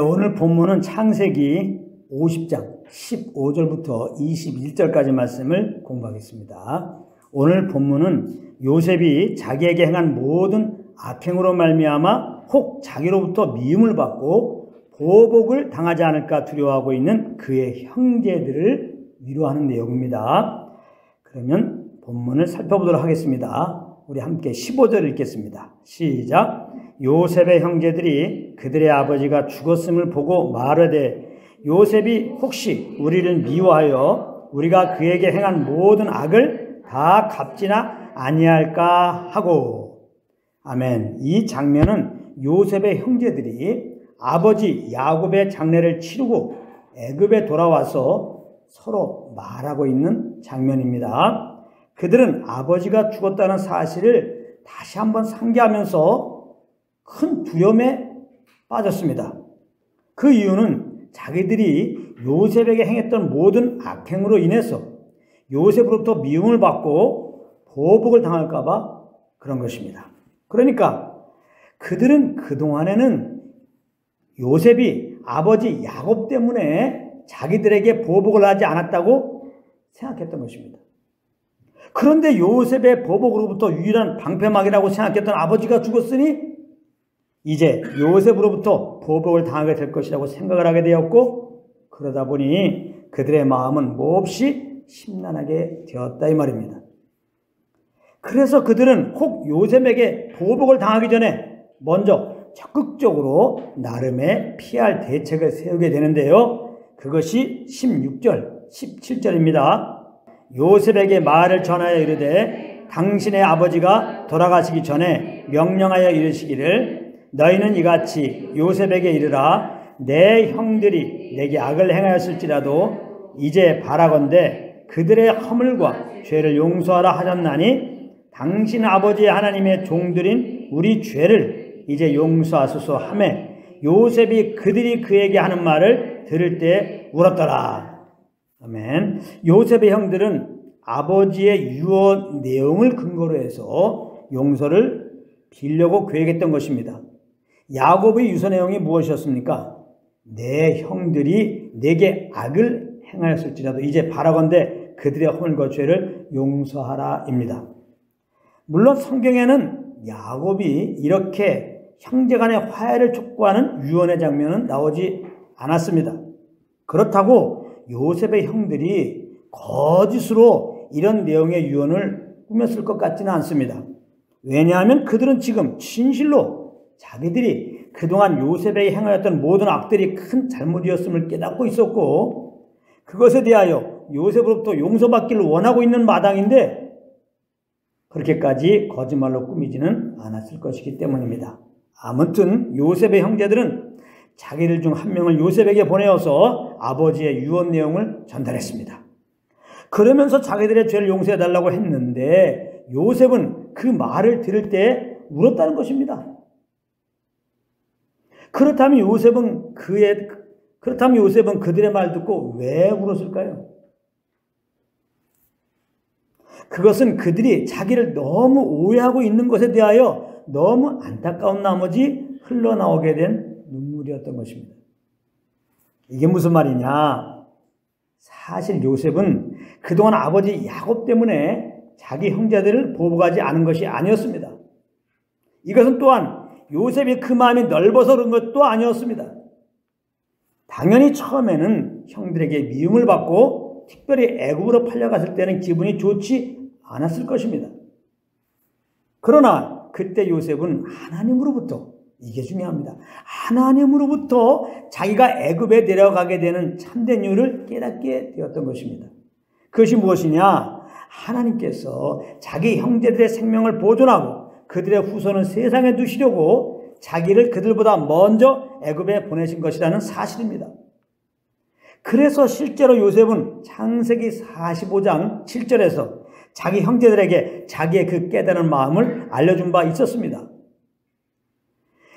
오늘 본문은 창세기 50장 15절부터 21절까지 말씀을 공부하겠습니다. 오늘 본문은 요셉이 자기에게 행한 모든 악행으로 말미암아 혹 자기로부터 미움을 받고 보복을 당하지 않을까 두려워하고 있는 그의 형제들을 위로하는 내용입니다. 그러면 본문을 살펴보도록 하겠습니다. 우리 함께 15절 읽겠습니다. 시작. 요셉의 형제들이 그들의 아버지가 죽었음을 보고 말하되 요셉이 혹시 우리를 미워하여 우리가 그에게 행한 모든 악을 다 갚지나 아니할까 하고. 아멘. 이 장면은 요셉의 형제들이 아버지 야곱의 장례를 치르고 애굽에 돌아와서 서로 말하고 있는 장면입니다. 그들은 아버지가 죽었다는 사실을 다시 한번 상기하면서 큰 두려움에 빠졌습니다. 그 이유는 자기들이 요셉에게 행했던 모든 악행으로 인해서 요셉으로부터 미움을 받고 보복을 당할까 봐 그런 것입니다. 그러니까 그들은 그동안에는 요셉이 아버지 야곱 때문에 자기들에게 보복을 하지 않았다고 생각했던 것입니다. 그런데 요셉의 보복으로부터 유일한 방패막이라고 생각했던 아버지가 죽었으니 이제 요셉으로부터 보복을 당하게 될 것이라고 생각을 하게 되었고, 그러다 보니 그들의 마음은 몹시 심란하게 되었다 이 말입니다. 그래서 그들은 혹 요셉에게 보복을 당하기 전에 먼저 적극적으로 나름의 피할 대책을 세우게 되는데요. 그것이 16절, 17절입니다. 요셉에게 말을 전하여 이르되 당신의 아버지가 돌아가시기 전에 명령하여 이르시기를 너희는 이같이 요셉에게 이르라. 내 형들이 내게 악을 행하였을지라도 이제 바라건대 그들의 허물과 죄를 용서하라 하셨나니 당신 아버지의 하나님의 종들인 우리 죄를 이제 용서하소서 하매 요셉이 그들이 그에게 하는 말을 들을 때 울었더라. 아멘. 요셉의 형들은 아버지의 유언 내용을 근거로 해서 용서를 빌려고 계획했던 것입니다. 야곱의 유서 내용이 무엇이었습니까? 내 형들이 내게 악을 행하였을지라도 이제 바라건대 그들의 허물과 죄를 용서하라입니다. 물론 성경에는 야곱이 이렇게 형제간의 화해를 촉구하는 유언의 장면은 나오지 않았습니다. 그렇다고 요셉의 형들이 거짓으로 이런 내용의 유언을 꾸몄을 것 같지는 않습니다. 왜냐하면 그들은 지금 진실로 자기들이 그동안 요셉에게 행하였던 모든 악들이 큰 잘못이었음을 깨닫고 있었고 그것에 대하여 요셉으로부터 용서받기를 원하고 있는 마당인데 그렇게까지 거짓말로 꾸미지는 않았을 것이기 때문입니다. 아무튼 요셉의 형제들은 자기들 중 한 명을 요셉에게 보내어서 아버지의 유언 내용을 전달했습니다. 그러면서 자기들의 죄를 용서해달라고 했는데 요셉은 그 말을 들을 때 울었다는 것입니다. 그렇다면 요셉은 그들의 말 듣고 왜 울었을까요? 그것은 그들이 자기를 너무 오해하고 있는 것에 대하여 너무 안타까운 나머지 흘러나오게 된 눈물이었던 것입니다. 이게 무슨 말이냐? 사실 요셉은 그동안 아버지 야곱 때문에 자기 형제들을 보복하지 않은 것이 아니었습니다. 이것은 또한 요셉이 그 마음이 넓어서 그런 것도 아니었습니다. 당연히 처음에는 형들에게 미움을 받고 특별히 애굽으로 팔려갔을 때는 기분이 좋지 않았을 것입니다. 그러나 그때 요셉은 하나님으로부터, 이게 중요합니다. 하나님으로부터 자기가 애굽에 내려가게 되는 참된 이유를 깨닫게 되었던 것입니다. 그것이 무엇이냐? 하나님께서 자기 형제들의 생명을 보존하고 그들의 후손은 세상에 두시려고 자기를 그들보다 먼저 애굽에 보내신 것이라는 사실입니다. 그래서 실제로 요셉은 창세기 45장 7절에서 자기 형제들에게 자기의 그 깨달은 마음을 알려준 바 있었습니다.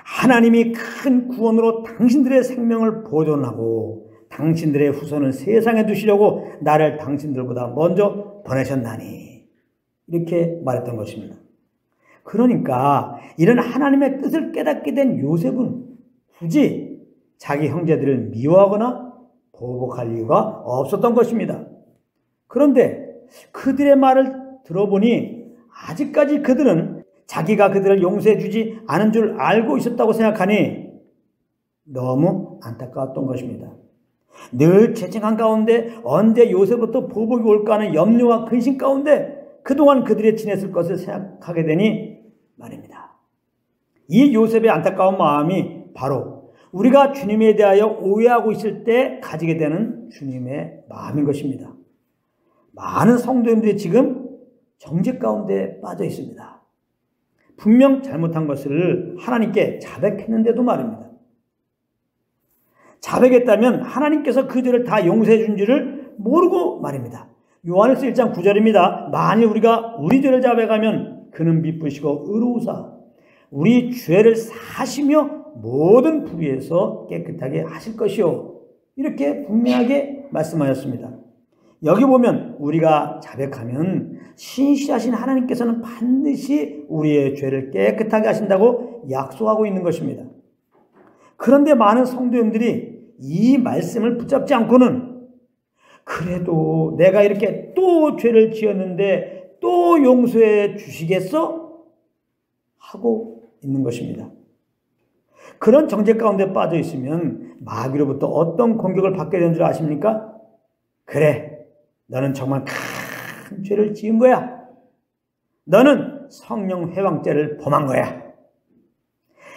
하나님이 큰 구원으로 당신들의 생명을 보존하고 당신들의 후손은 세상에 두시려고 나를 당신들보다 먼저 보내셨나니 이렇게 말했던 것입니다. 그러니까 이런 하나님의 뜻을 깨닫게 된 요셉은 굳이 자기 형제들을 미워하거나 보복할 이유가 없었던 것입니다. 그런데 그들의 말을 들어보니 아직까지 그들은 자기가 그들을 용서해 주지 않은 줄 알고 있었다고 생각하니 너무 안타까웠던 것입니다. 늘 채찍한 가운데 언제 요셉부터 보복이 올까 하는 염려와 근심 가운데 그동안 그들이 지냈을 것을 생각하게 되니 말입니다. 이 요셉의 안타까운 마음이 바로 우리가 주님에 대하여 오해하고 있을 때 가지게 되는 주님의 마음인 것입니다. 많은 성도님들이 지금 정죄 가운데 빠져 있습니다. 분명 잘못한 것을 하나님께 자백했는데도 말입니다. 자백했다면 하나님께서 그 죄를 다 용서해 준 줄을 모르고 말입니다. 요한일서 1장 9절입니다. 만일 우리가 우리 죄를 자백하면 그는 미쁘시고 의로우사 우리 죄를 사시며 모든 불의에서 깨끗하게 하실 것이요. 이렇게 분명하게 말씀하셨습니다. 여기 보면 우리가 자백하면 신실하신 하나님께서는 반드시 우리의 죄를 깨끗하게 하신다고 약속하고 있는 것입니다. 그런데 많은 성도님들이 이 말씀을 붙잡지 않고는 그래도 내가 이렇게 또 죄를 지었는데 또 용서해 주시겠어? 하고 있는 것입니다. 그런 정죄 가운데 빠져 있으면 마귀로부터 어떤 공격을 받게 되는 줄 아십니까? 그래, 너는 정말 큰 죄를 지은 거야. 너는 성령 회방죄를 범한 거야.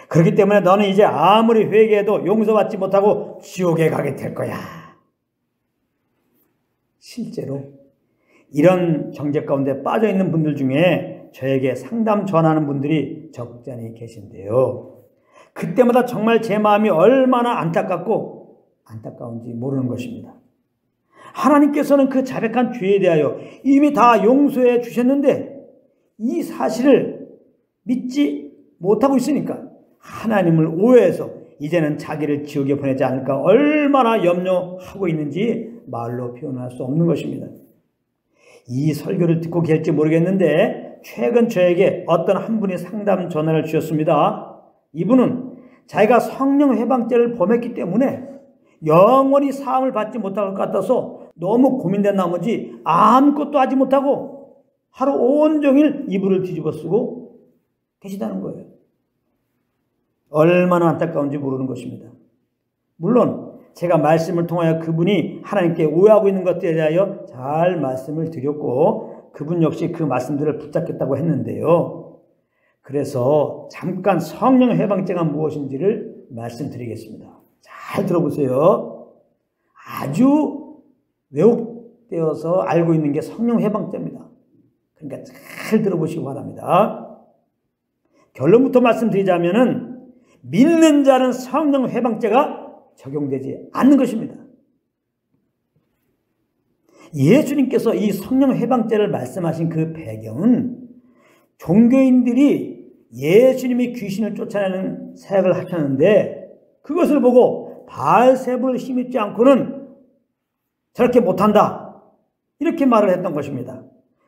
그렇기 때문에 너는 이제 아무리 회개해도 용서받지 못하고 지옥에 가게 될 거야. 실제로 이런 정죄 가운데 빠져 있는 분들 중에 저에게 상담 전하는 분들이 적잖이 계신데요. 그때마다 정말 제 마음이 얼마나 안타까운지 모르는 것입니다. 하나님께서는 그 자백한 죄에 대하여 이미 다 용서해 주셨는데 이 사실을 믿지 못하고 있으니까 하나님을 오해해서 이제는 자기를 지옥에 보내지 않을까 얼마나 염려하고 있는지 말로 표현할 수 없는 것입니다. 이 설교를 듣고 계실지 모르겠는데 최근 저에게 어떤 한 분이 상담 전화를 주셨습니다. 이분은 자기가 성령 회방죄를 범했기 때문에 영원히 사함을 받지 못할 것 같아서 너무 고민된 나머지 아무것도 하지 못하고 하루 온종일 이불을 뒤집어 쓰고 계시다는 거예요. 얼마나 안타까운지 모르는 것입니다. 물론 제가 말씀을 통하여 그분이 하나님께 오해하고 있는 것들에 대하여 잘 말씀을 드렸고 그분 역시 그 말씀들을 붙잡겠다고 했는데요. 그래서 잠깐 성령 해방죄가 무엇인지를 말씀드리겠습니다. 잘 들어보세요. 아주 왜곡되어서 알고 있는 게 성령 해방죄입니다. 그러니까 잘 들어보시기 바랍니다. 결론부터 말씀드리자면은 믿는 자는 성령 회방죄가 적용되지 않는 것입니다. 예수님께서 이 성령 회방죄를 말씀하신 그 배경은 종교인들이 예수님이 귀신을 쫓아내는 사역을 하셨는데 그것을 보고 바알세불을 힘입지 않고는 저렇게 못한다 이렇게 말을 했던 것입니다.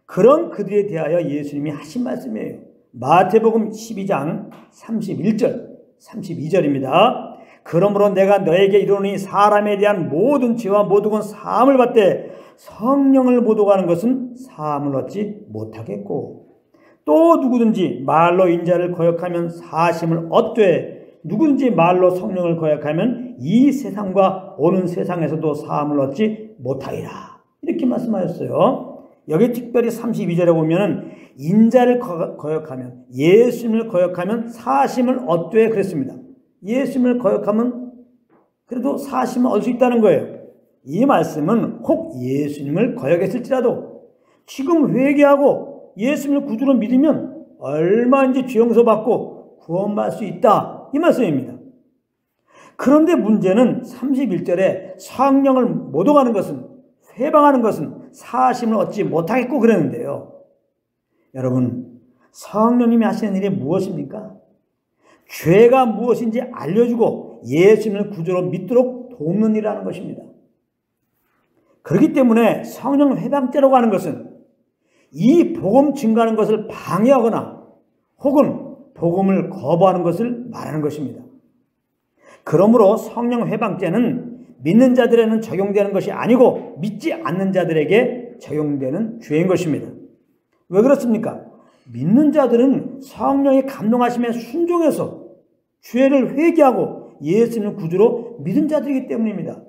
그런 그들에 대하여 예수님이 하신 말씀이에요. 마태복음 12장 31절 32절입니다. 그러므로 내가 너에게 이르노니 사람에 대한 모든 죄와 모든 사함을 받되 성령을 모독하는 것은 사함을 얻지 못하겠고 또 누구든지 말로 인자를 거역하면 사심을 얻되 누구든지 말로 성령을 거역하면 이 세상과 오는 세상에서도 사함을 얻지 못하리라. 이렇게 말씀하셨어요. 여기 특별히 32절에 보면 인자를 거역하면 예수님을 거역하면 사심을 얻되 그랬습니다. 예수님을 거역하면 그래도 사심을 얻을 수 있다는 거예요. 이 말씀은 혹 예수님을 거역했을지라도 지금 회개하고 예수님을 구주로 믿으면 얼마든지 죄 용서받고 구원받을 수 있다. 이 말씀입니다. 그런데 문제는 31절에 성령을 모독하는 것은 회방하는 것은 사심을 얻지 못하겠고 그러는데요. 여러분 성령님이 하시는 일이 무엇입니까? 죄가 무엇인지 알려주고 예수님을 구주로 믿도록 돕는 일이라는 것입니다. 그렇기 때문에 성령 회방죄라고 하는 것은 이 복음 증거하는 것을 방해하거나 혹은 복음을 거부하는 것을 말하는 것입니다. 그러므로 성령 회방죄는 믿는 자들에는 적용되는 것이 아니고 믿지 않는 자들에게 적용되는 죄인 것입니다. 왜 그렇습니까? 믿는 자들은 성령의 감동하심에 순종해서 죄를 회개하고 예수님을 구주로 믿은 자들이기 때문입니다.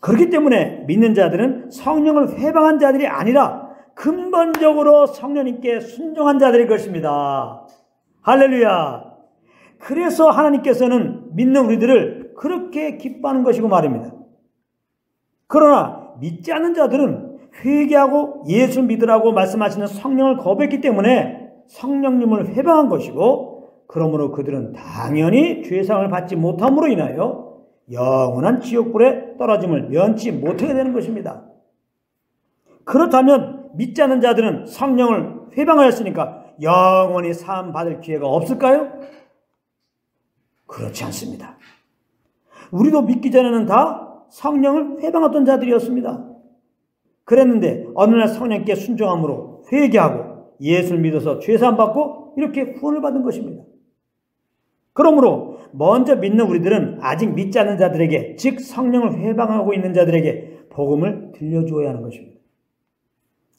그렇기 때문에 믿는 자들은 성령을 회방한 자들이 아니라 근본적으로 성령님께 순종한 자들일 것입니다. 할렐루야. 그래서 하나님께서는 믿는 우리들을 그렇게 기뻐하는 것이고 말입니다. 그러나 믿지 않는 자들은 회개하고 예수를 믿으라고 말씀하시는 성령을 거부했기 때문에 성령님을 회방한 것이고, 그러므로 그들은 당연히 죄상을 받지 못함으로 인하여 영원한 지옥불에 떨어짐을 면치 못하게 되는 것입니다. 그렇다면 믿지 않는 자들은 성령을 회방하였으니까 영원히 사함 받을 기회가 없을까요? 그렇지 않습니다. 우리도 믿기 전에는 다 성령을 회방하던 자들이었습니다. 그랬는데 어느 날 성령께 순종함으로 회개하고 예수를 믿어서 죄사함 받고 이렇게 구원을 받은 것입니다. 그러므로 먼저 믿는 우리들은 아직 믿지 않는 자들에게, 즉 성령을 회방하고 있는 자들에게 복음을 들려주어야 하는 것입니다.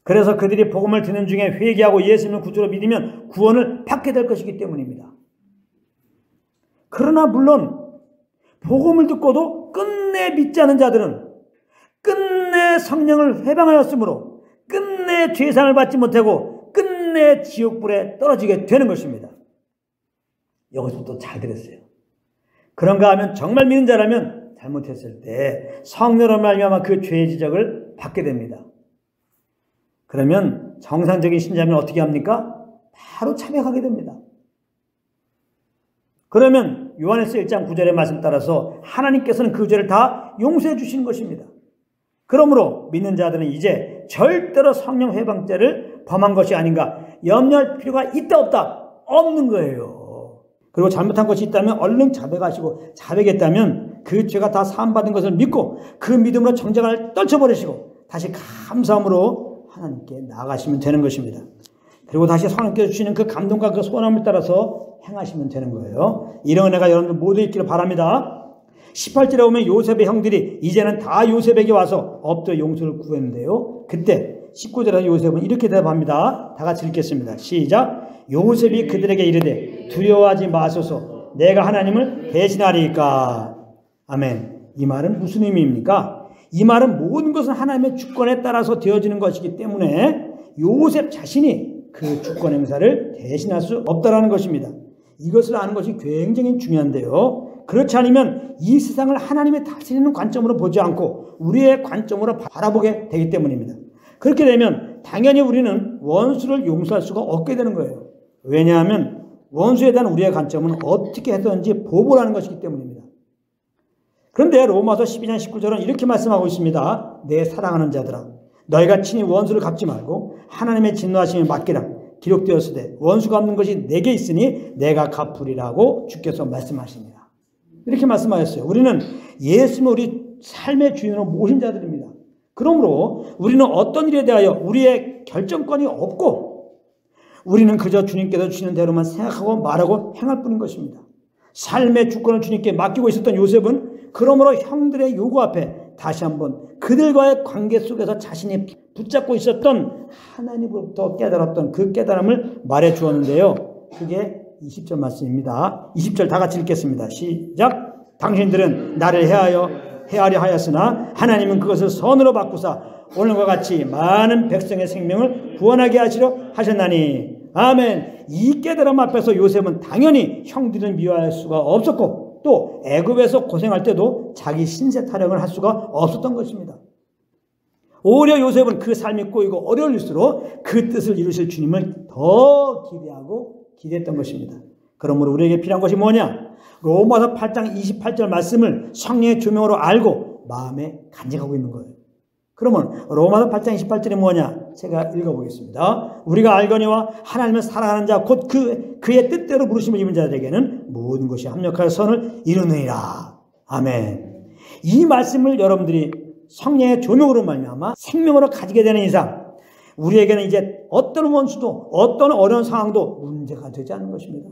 그래서 그들이 복음을 듣는 중에 회개하고 예수님을 구주로 믿으면 구원을 받게 될 것이기 때문입니다. 그러나 물론 복음을 듣고도 끝내 믿지 않는 자들은 끝내 성령을 회방하였으므로 끝내 죄상을 받지 못하고 끝내 지옥불에 떨어지게 되는 것입니다. 여기서부터 잘 들었어요. 그런가 하면 정말 믿는 자라면 잘못했을 때 성령으로 말미암아 그 죄의 지적을 받게 됩니다. 그러면 정상적인 신자면 어떻게 합니까? 바로 참여하게 됩니다. 그러면 요한일서 1장 9절의 말씀 따라서 하나님께서는 그 죄를 다 용서해 주시는 것입니다. 그러므로 믿는 자들은 이제 절대로 성령 회방죄를 범한 것이 아닌가 염려할 필요가 있다 없다? 없는 거예요. 그리고 잘못한 것이 있다면 얼른 자백하시고, 자백했다면 그 죄가 다 사함받은 것을 믿고 그 믿음으로 정죄를 떨쳐버리시고 다시 감사함으로 하나님께 나아가시면 되는 것입니다. 그리고 다시 성령께서 주시는 그 감동과 그 소원함을 따라서 행하시면 되는 거예요. 이런 은혜가 여러분들 모두 있기를 바랍니다. 18절에 보면 요셉의 형들이 이제는 다 요셉에게 와서 엎드려 용서를 구했는데요. 그때 19절에 요셉은 이렇게 대답합니다. 다 같이 읽겠습니다. 시작. 요셉이 그들에게 이르되 두려워하지 마소서, 내가 하나님을 대신하리이까. 아멘. 이 말은 무슨 의미입니까? 이 말은 모든 것은 하나님의 주권에 따라서 되어지는 것이기 때문에 요셉 자신이 그 주권 행사를 대신할 수 없다라는 것입니다. 이것을 아는 것이 굉장히 중요한데요. 그렇지 않으면 이 세상을 하나님의 다스리는 관점으로 보지 않고 우리의 관점으로 바라보게 되기 때문입니다. 그렇게 되면 당연히 우리는 원수를 용서할 수가 없게 되는 거예요. 왜냐하면 원수에 대한 우리의 관점은 어떻게 해서든지 보복하는 것이기 때문입니다. 그런데 로마서 12장 19절은 이렇게 말씀하고 있습니다. 내 사랑하는 자들아, 너희가 친히 원수를 갚지 말고 하나님의 진노하심에 맡기라. 기록되었으되 원수가 없는 것이 내게 있으니 내가 갚으리라고 주께서 말씀하십니다. 이렇게 말씀하셨어요. 우리는 예수님을 우리 삶의 주인으로 모신 자들입니다. 그러므로 우리는 어떤 일에 대하여 우리의 결정권이 없고 우리는 그저 주님께서 주시는 대로만 생각하고 말하고 행할 뿐인 것입니다. 삶의 주권을 주님께 맡기고 있었던 요셉은 그러므로 형들의 요구 앞에 다시 한번 그들과의 관계 속에서 자신이 붙잡고 있었던 하나님으로부터 깨달았던 그 깨달음을 말해 주었는데요. 그게 20절 말씀입니다. 20절 다 같이 읽겠습니다. 시작. 당신들은 나를 해하려 하였으나 하나님은 그것을 선으로 바꾸사 오늘과 같이 많은 백성의 생명을 구원하게 하시려 하셨나니. 아멘. 이 깨달음 앞에서 요셉은 당연히 형들을 미워할 수가 없었고 또 애굽에서 고생할 때도 자기 신세 타령을 할 수가 없었던 것입니다. 오히려 요셉은 그 삶이 꼬이고 어려울수록 그 뜻을 이루실 주님을 더 기대했던 것입니다. 그러므로 우리에게 필요한 것이 뭐냐? 로마서 8장 28절 말씀을 성령의 조명으로 알고 마음에 간직하고 있는 거예요. 그러면 로마서 8장 28절이 뭐냐? 제가 읽어보겠습니다. 우리가 알거니와 하나님을 사랑하는 자 곧 그의 뜻대로 부르심을 입은 자들에게는 모든 것이 합력하여 선을 이루느니라. 아멘. 이 말씀을 여러분들이 성령의 조명으로 말미암아 생명으로 가지게 되는 이상 우리에게는 이제 어떤 원수도 어떤 어려운 상황도 문제가 되지 않는 것입니다.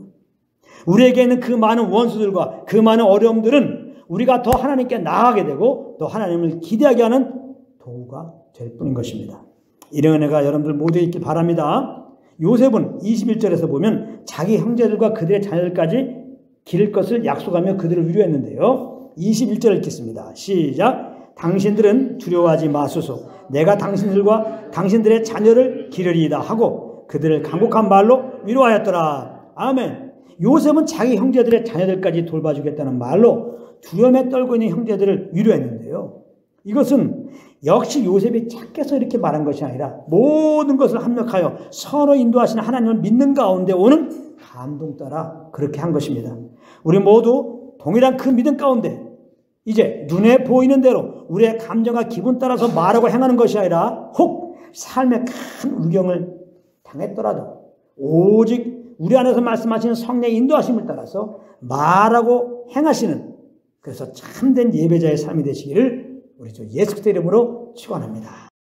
우리에게 있는 그 많은 원수들과 그 많은 어려움들은 우리가 더 하나님께 나아가게 되고 또 하나님을 기대하게 하는 도구가 될 뿐인 것입니다. 이런 은혜가 여러분들 모두에 있길 바랍니다. 요셉은 21절에서 보면 자기 형제들과 그들의 자녀들까지 기를 것을 약속하며 그들을 위로했는데요. 21절을 읽겠습니다. 시작. 당신들은 두려워하지 마소서. 내가 당신들과 당신들의 자녀를 기르리이다 하고 그들을 간곡한 말로 위로하였더라. 아멘. 요셉은 자기 형제들의 자녀들까지 돌봐주겠다는 말로 두려움에 떨고 있는 형제들을 위로했는데요. 이것은 역시 요셉이 착해서 이렇게 말한 것이 아니라 모든 것을 합력하여 서로 인도하시는 하나님을 믿는 가운데 오는 감동 따라 그렇게 한 것입니다. 우리 모두 동일한 그 믿음 가운데 이제 눈에 보이는 대로 우리의 감정과 기분 따라서 말하고 행하는 것이 아니라 혹 삶의 큰 우경을 당했더라도 오직 우리 안에서 말씀하시는 성령의 인도하심을 따라서 말하고 행하시는, 그래서 참된 예배자의 삶이 되시기를 우리 주 예수 그리스도 이름으로 축원합니다.